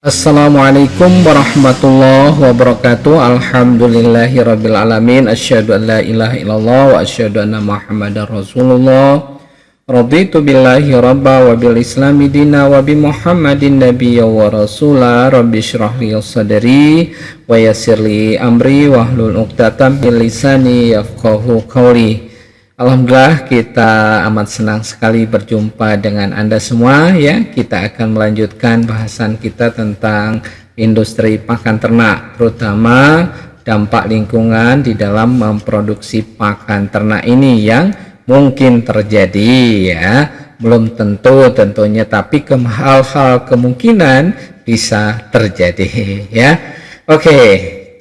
Assalamualaikum warahmatullahi wabarakatuh. Alhamdulillahirabbil alamin. Asyhadu an la ilaha illallah wa asyhadu anna Muhammadar Rasulullah. Raditu billahi rabba wa bil islami dina wa bi Muhammadin nabiyya wa rasula. Rabbi shrah li sadri wa yassir li amri wahlul 'uqdatam min lisani yafqahu qawli. Alhamdulillah, kita amat senang sekali berjumpa dengan Anda semua ya. Kita akan melanjutkan bahasan kita tentang industri pakan ternak, terutama dampak lingkungan di dalam memproduksi pakan ternak ini yang mungkin terjadi ya. Belum tentu tentunya, tapi hal-hal kemungkinan bisa terjadi ya. Oke,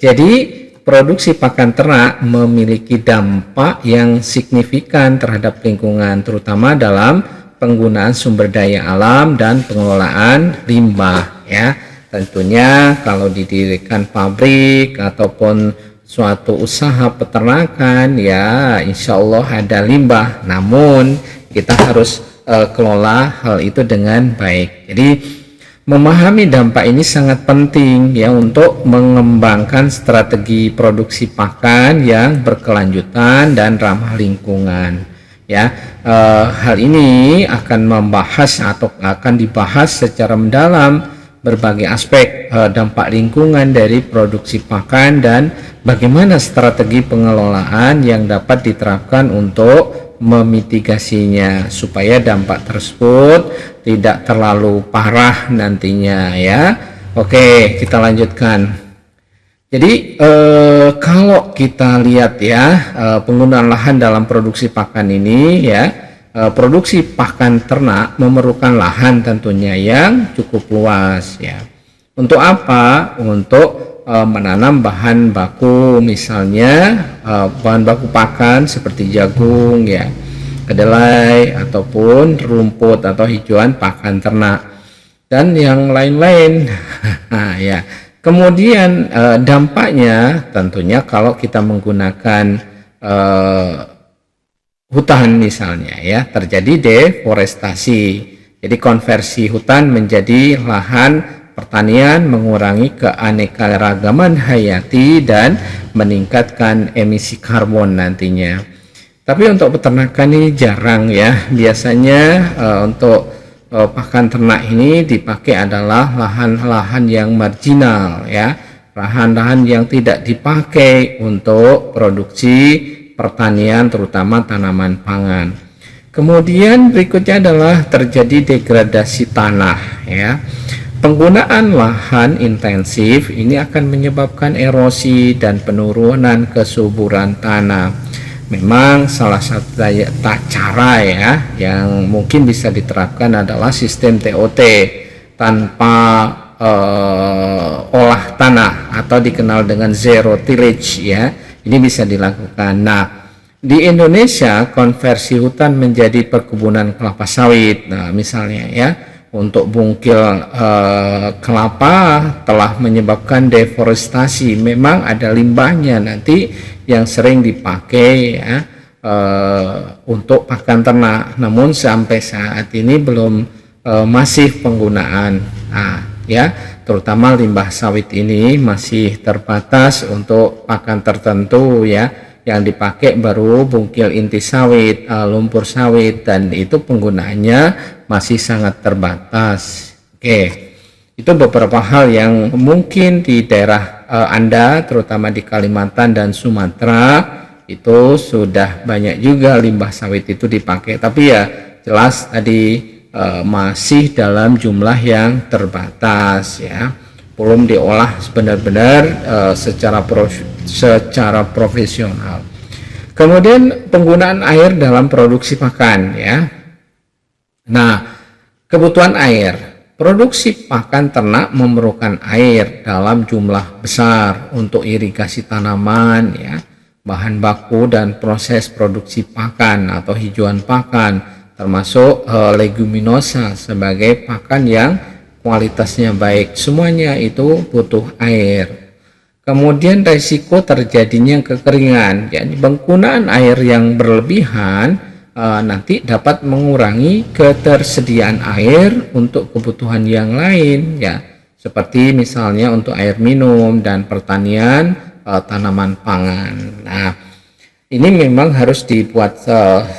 jadi produksi pakan ternak memiliki dampak yang signifikan terhadap lingkungan, terutama dalam penggunaan sumber daya alam dan pengelolaan limbah ya. Tentunya kalau didirikan pabrik ataupun suatu usaha peternakan ya, insya Allah ada limbah, namun kita harus kelola hal itu dengan baik. Jadi memahami dampak ini sangat penting ya untuk mengembangkan strategi produksi pakan yang berkelanjutan dan ramah lingkungan ya. Hal ini akan membahas atau akan dibahas secara mendalam berbagai aspek dampak lingkungan dari produksi pakan dan bagaimana strategi pengelolaan yang dapat diterapkan untuk memitigasinya supaya dampak tersebut tidak terlalu parah nantinya ya. Oke, kita lanjutkan. Jadi kalau kita lihat ya, penggunaan lahan dalam produksi pakan ini ya, produksi pakan ternak memerlukan lahan tentunya yang cukup luas ya. Untuk apa? Untuk menanam bahan baku, misalnya bahan baku pakan seperti jagung ya, kedelai ataupun rumput atau hijauan pakan ternak dan yang lain-lain. Ya. Kemudian dampaknya tentunya kalau kita menggunakan hutan misalnya ya, terjadi deforestasi. Jadi konversi hutan menjadi lahan pertanian, mengurangi keanekaragaman hayati dan meningkatkan emisi karbon nantinya. Tapi untuk peternakan ini jarang ya. Biasanya untuk pakan ternak ini dipakai adalah lahan-lahan yang marginal ya, lahan-lahan yang tidak dipakai untuk produksi pertanian terutama tanaman pangan. Kemudian berikutnya adalah terjadi degradasi tanah ya. Penggunaan lahan intensif ini akan menyebabkan erosi dan penurunan kesuburan tanah. Memang salah satu cara ya yang mungkin bisa diterapkan adalah sistem TOT tanpa olah tanah atau dikenal dengan zero tillage ya. Ini bisa dilakukan. Nah, di Indonesia konversi hutan menjadi perkebunan kelapa sawit. Nah, misalnya ya, untuk bungkil kelapa telah menyebabkan deforestasi. Memang ada limbahnya nanti yang sering dipakai ya untuk pakan ternak, namun sampai saat ini belum masif penggunaan. Nah, ya, terutama limbah sawit ini masih terbatas untuk pakan tertentu ya. Yang dipakai baru bungkil inti sawit, lumpur sawit, dan itu penggunaannya masih sangat terbatas. Oke, itu beberapa hal yang mungkin di daerah Anda, terutama di Kalimantan dan Sumatera, itu sudah banyak juga limbah sawit itu dipakai. Tapi ya jelas tadi masih dalam jumlah yang terbatas ya, belum diolah benar-benar secara profesional. Kemudian penggunaan air dalam produksi pakan ya. Nah, kebutuhan air, produksi pakan ternak memerlukan air dalam jumlah besar untuk irigasi tanaman ya, bahan baku dan proses produksi pakan atau hijauan pakan, termasuk leguminosa sebagai pakan yang kualitasnya baik. Semuanya itu butuh air. Kemudian resiko terjadinya kekeringan, yakni penggunaan air yang berlebihan nanti dapat mengurangi ketersediaan air untuk kebutuhan yang lain ya, seperti misalnya untuk air minum dan pertanian tanaman pangan. Nah, ini memang harus dibuat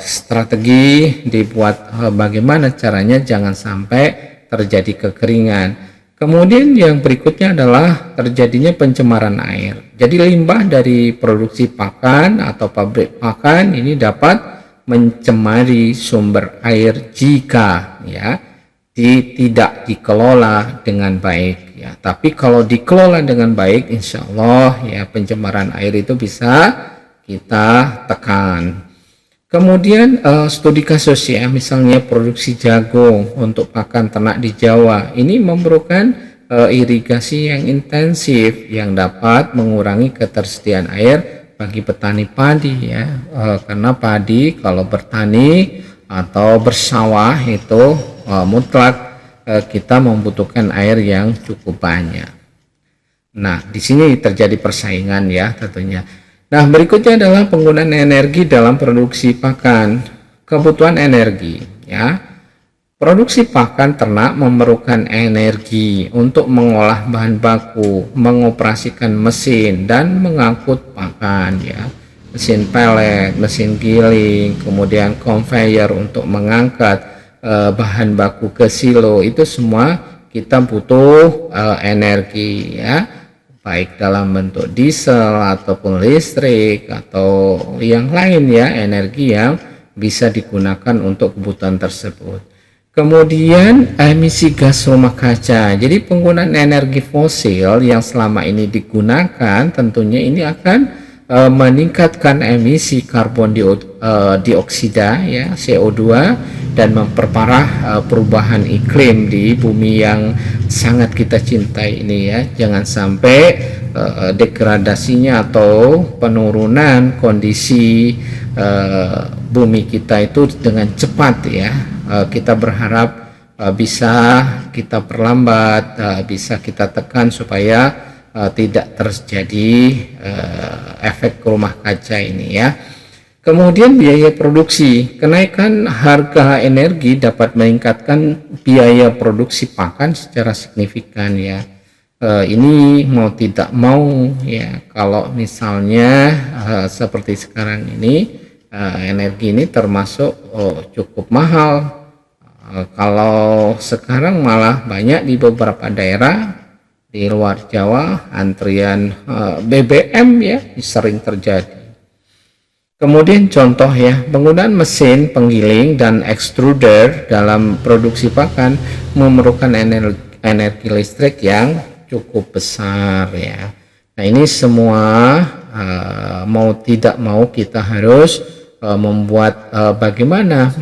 strategi, dibuat bagaimana caranya jangan sampai terjadi kekeringan. Kemudian yang berikutnya adalah terjadinya pencemaran air. Jadi limbah dari produksi pakan atau pabrik pakan ini dapat mencemari sumber air jika tidak dikelola dengan baik ya. Tapi kalau dikelola dengan baik, insya Allah ya pencemaran air itu bisa kita tekan. Kemudian studi kasus ya, misalnya produksi jagung untuk pakan ternak di Jawa, ini memerlukan irigasi yang intensif yang dapat mengurangi ketersediaan air bagi petani padi ya, karena padi kalau bertani atau bersawah itu mutlak kita membutuhkan air yang cukup banyak. Nah, di sini terjadi persaingan ya tentunya. Nah, berikutnya adalah penggunaan energi dalam produksi pakan. Kebutuhan energi ya. Produksi pakan ternak memerlukan energi untuk mengolah bahan baku, mengoperasikan mesin dan mengangkut pakan ya. Mesin pelet, mesin giling, kemudian conveyor untuk mengangkat bahan baku ke silo, itu semua kita butuh energi ya. Baik dalam bentuk diesel ataupun listrik atau yang lain ya, energi yang bisa digunakan untuk kebutuhan tersebut. Kemudian emisi gas rumah kaca. Jadi penggunaan energi fosil yang selama ini digunakan tentunya ini akan meningkatkan emisi karbon dioksida ya, CO2, dan memperparah perubahan iklim di bumi yang sangat kita cintai ini ya. Jangan sampai degradasinya atau penurunan kondisi bumi kita itu dengan cepat ya. Kita berharap bisa kita perlambat, bisa kita tekan supaya tidak terjadi efek rumah kaca ini ya. Kemudian biaya produksi. Kenaikan harga energi dapat meningkatkan biaya produksi pakan secara signifikan ya. Ini mau tidak mau ya, kalau misalnya seperti sekarang ini energi ini termasuk cukup mahal. Kalau sekarang malah banyak di beberapa daerah di luar Jawa antrian BBM ya sering terjadi. Kemudian contoh ya, penggunaan mesin penggiling dan extruder dalam produksi pakan memerlukan energi listrik yang cukup besar ya. Nah, ini semua mau tidak mau kita harus membuat bagaimana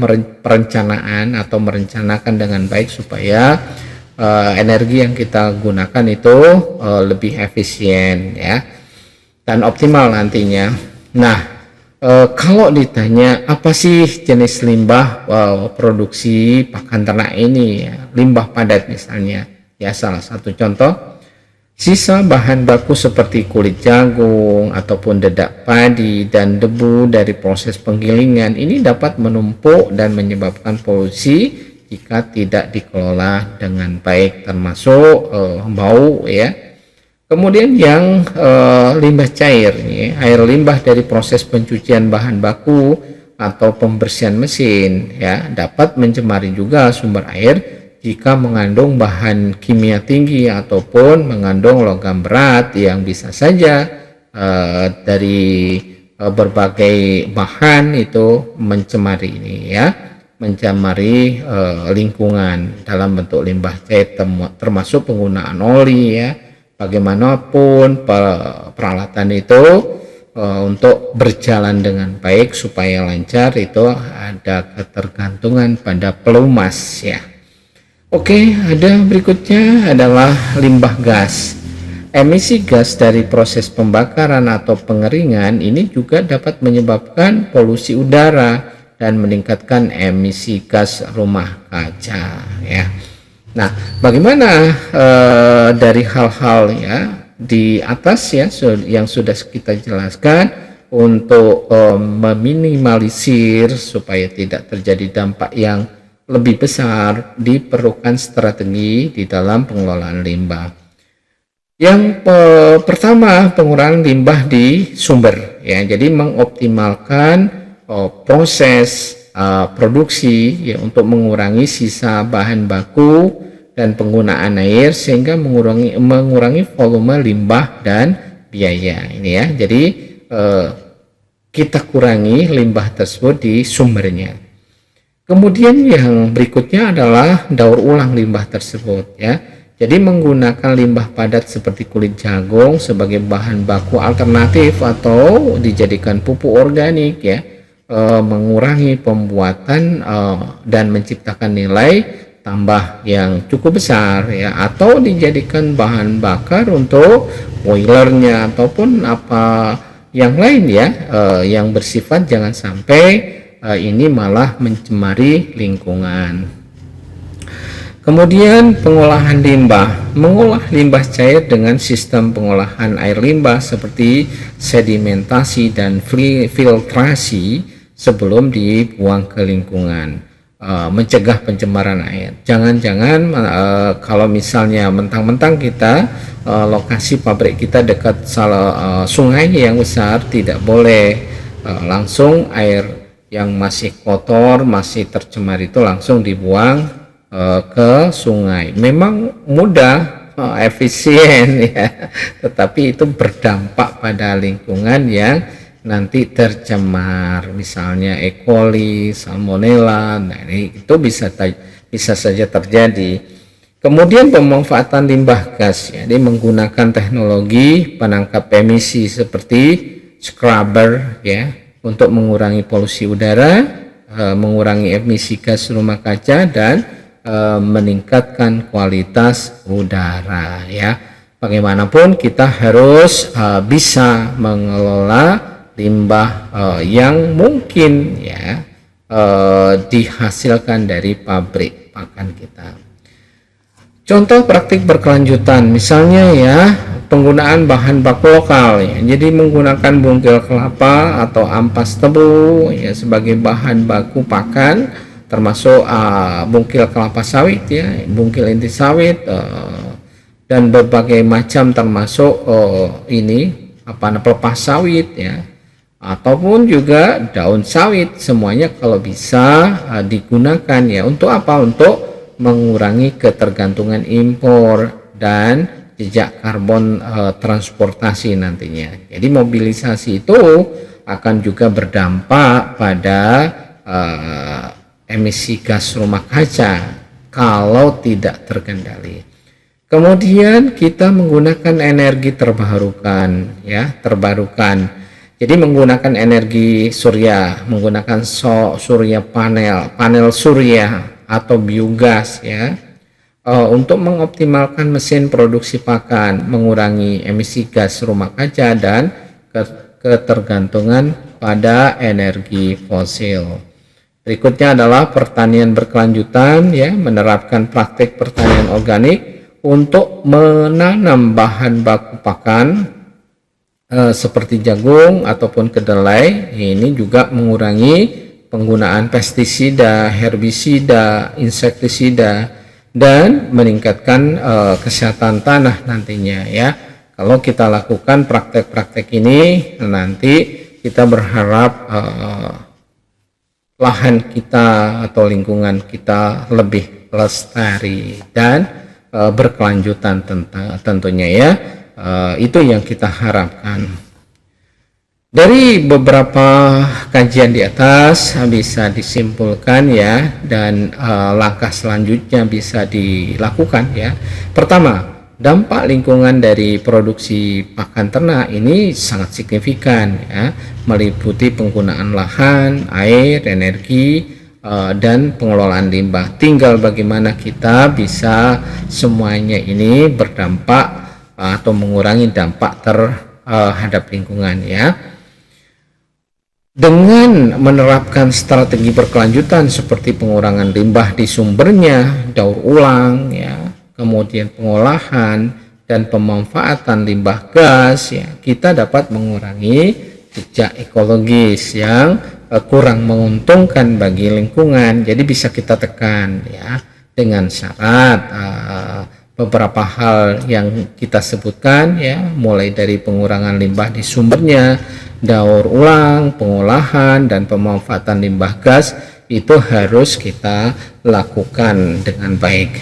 perencanaan atau merencanakan dengan baik supaya energi yang kita gunakan itu lebih efisien ya dan optimal nantinya. Nah, kalau ditanya apa sih jenis limbah produksi pakan ternak ini ya, limbah padat misalnya ya, salah satu contoh sisa bahan baku seperti kulit jagung ataupun dedak padi dan debu dari proses penggilingan ini dapat menumpuk dan menyebabkan polusi jika tidak dikelola dengan baik, termasuk bau ya. Kemudian yang limbah cair, ya, air limbah dari proses pencucian bahan baku atau pembersihan mesin ya, dapat mencemari juga sumber air jika mengandung bahan kimia tinggi ataupun mengandung logam berat yang bisa saja dari berbagai bahan itu mencemari ini ya, mencemari lingkungan dalam bentuk limbah cair, termasuk penggunaan oli ya. Bagaimanapun peralatan itu untuk berjalan dengan baik supaya lancar itu ada ketergantungan pada pelumas ya. Oke, ada berikutnya adalah limbah gas. Emisi gas dari proses pembakaran atau pengeringan ini juga dapat menyebabkan polusi udara dan meningkatkan emisi gas rumah kaca ya. Nah, bagaimana dari hal-hal ya di atas ya yang sudah kita jelaskan untuk meminimalisir supaya tidak terjadi dampak yang lebih besar, diperlukan strategi di dalam pengelolaan limbah. Yang pertama, pengurangan limbah di sumber, ya. Jadi mengoptimalkan proses produksi, ya, untuk mengurangi sisa bahan baku dan penggunaan air, sehingga mengurangi volume limbah dan biaya. Ini ya. Jadi kita kurangi limbah tersebut di sumbernya. Kemudian yang berikutnya adalah daur ulang limbah tersebut, ya. Jadi menggunakan limbah padat seperti kulit jagung sebagai bahan baku alternatif atau dijadikan pupuk organik, ya, mengurangi pembuatan dan menciptakan nilai tambah yang cukup besar, ya, atau dijadikan bahan bakar untuk boilernya ataupun apa yang lain, ya, yang bersifat jangan sampai ini malah mencemari lingkungan. Kemudian pengolahan limbah, mengolah limbah cair dengan sistem pengolahan air limbah seperti sedimentasi dan filtrasi sebelum dibuang ke lingkungan, mencegah pencemaran air. Jangan-jangan kalau misalnya mentang-mentang kita lokasi pabrik kita dekat sungai yang besar, tidak boleh langsung air yang masih kotor, masih tercemar itu langsung dibuang ke sungai. Memang mudah, efisien, ya, tetapi itu berdampak pada lingkungan yang nanti tercemar, misalnya E. coli, salmonella. Nah, itu bisa saja terjadi. Kemudian pemanfaatan limbah gas, ya, jadi menggunakan teknologi penangkap emisi seperti scrubber, ya, untuk mengurangi polusi udara, mengurangi emisi gas rumah kaca, dan meningkatkan kualitas udara, ya. Bagaimanapun kita harus bisa mengelola limbah yang mungkin, ya, dihasilkan dari pabrik pakan kita. Contoh praktik berkelanjutan, misalnya, ya, penggunaan bahan baku lokal, ya. Jadi menggunakan bungkil kelapa atau ampas tebu, ya, sebagai bahan baku pakan, termasuk bungkil kelapa sawit, ya, bungkil inti sawit, dan berbagai macam, termasuk pelepas sawit, ya, ataupun juga daun sawit. Semuanya kalau bisa digunakan, ya, untuk apa? Untuk mengurangi ketergantungan impor dan jejak karbon transportasi nantinya. Jadi mobilisasi itu akan juga berdampak pada emisi gas rumah kaca kalau tidak terkendali. Kemudian kita menggunakan energi terbarukan, ya, terbarukan. Jadi menggunakan energi surya, menggunakan surya panel surya atau biogas, ya, untuk mengoptimalkan mesin produksi pakan, mengurangi emisi gas rumah kaca dan ketergantungan pada energi fosil. Berikutnya adalah pertanian berkelanjutan, ya, menerapkan praktik pertanian organik untuk menanam bahan baku pakan seperti jagung ataupun kedelai. Ini juga mengurangi penggunaan pestisida, herbisida, insektisida, dan meningkatkan kesehatan tanah nantinya, ya. Kalau kita lakukan praktek-praktek ini, nanti kita berharap lahan kita atau lingkungan kita lebih lestari dan berkelanjutan tentunya, ya. Itu yang kita harapkan. Dari beberapa kajian di atas bisa disimpulkan, ya, dan langkah selanjutnya bisa dilakukan, ya. Pertama, dampak lingkungan dari produksi pakan ternak ini sangat signifikan, ya, meliputi penggunaan lahan, air, energi, dan pengelolaan limbah. Tinggal bagaimana kita bisa semuanya ini berdampak atau mengurangi dampak terhadap lingkungan, ya. Dengan menerapkan strategi berkelanjutan seperti pengurangan limbah di sumbernya, daur ulang, ya, kemudian pengolahan dan pemanfaatan limbah gas, ya, kita dapat mengurangi jejak ekologis yang kurang menguntungkan bagi lingkungan. Jadi bisa kita tekan ya dengan syarat beberapa hal yang kita sebutkan ya, mulai dari pengurangan limbah di sumbernya, daur ulang, pengolahan dan pemanfaatan limbah gas itu harus kita lakukan dengan baik.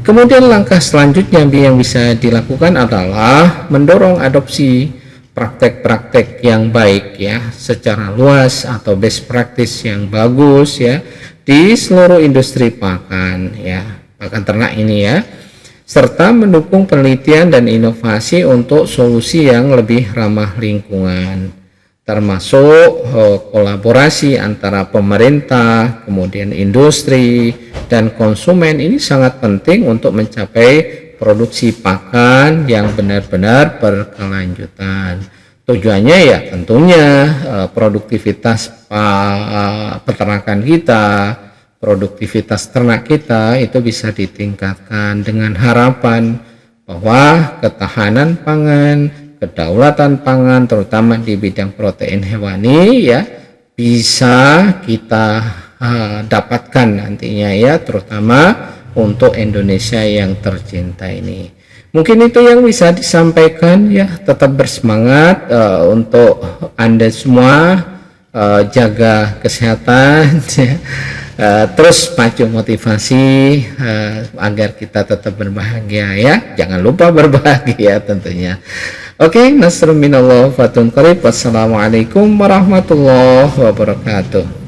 Kemudian langkah selanjutnya yang bisa dilakukan adalah mendorong adopsi praktek-praktek yang baik ya secara luas atau best practice yang bagus ya di seluruh industri pakan ya, pakan ternak ini ya, serta mendukung penelitian dan inovasi untuk solusi yang lebih ramah lingkungan, termasuk kolaborasi antara pemerintah, kemudian industri dan konsumen. Ini sangat penting untuk mencapai produksi pakan yang benar-benar berkelanjutan. Tujuannya ya tentunya produktivitas peternakan kita, produktivitas ternak kita itu bisa ditingkatkan dengan harapan bahwa ketahanan pangan, kedaulatan pangan terutama di bidang protein hewani ya bisa kita dapatkan nantinya ya, terutama untuk Indonesia yang tercinta ini. Mungkin itu yang bisa disampaikan ya. Tetap bersemangat untuk Anda semua, jaga kesehatan ya. Terus pacu motivasi agar kita tetap berbahagia ya. Jangan lupa berbahagia tentunya. Oke, nasrun minallah fatun qarib. Wassalamualaikum warahmatullahi wabarakatuh.